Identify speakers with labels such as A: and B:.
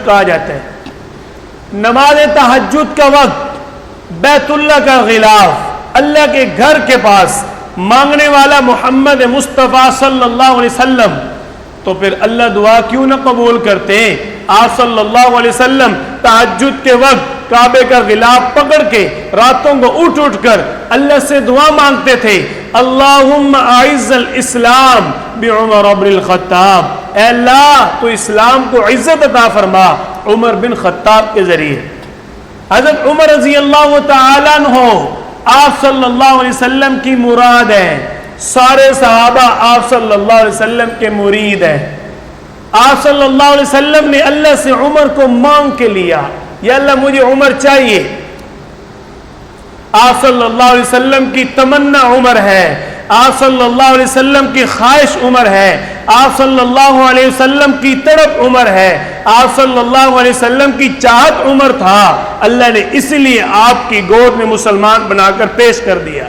A: کہا جاتا ہے۔ نماز تہجد کا وقت بیت اللہ کا غلاف، اللہ کے گھر کے پاس مانگنے والا محمد مصطفیٰ صلی اللہ علیہ وسلم، تو پھر اللہ دعا کیوں نہ قبول کرتے ہیں؟ آپ صلی اللہ علیہ وسلم تہجد کے وقت کعبے کا غلاف پکڑ کے راتوں کو اٹھ کر اللہ سے دعا مانگتے تھے، اللہم اعز الاسلام بعمر بن الخطاب، اے اللہ تو اسلام کو عزت عطا فرما عمر بن خطاب کے ذریعے۔ حضرت عمر رضی اللہ تعالیٰ عنہ آپ صلی اللہ علیہ وسلم کی مراد ہے، سارے صحابہ آپ صلی اللہ علیہ وسلم کے مرید ہیں۔ آپ صلی اللہ علیہ وسلم نے اللہ سے عمر کو مانگ کے لیا، یا اللہ مجھے عمر چاہیے۔ آپ صلی اللہ علیہ وسلم کی تمنا عمر ہے، آپ صلی اللہ علیہ وسلم کی خواہش عمر ہے، آپ صلی اللہ علیہ وسلم کی تڑپ عمر ہے، آپ صلی اللہ علیہ وسلم کی چاہت عمر تھا۔ اللہ نے اس لیے آپ کی گود میں مسلمان بنا کر پیش کر دیا۔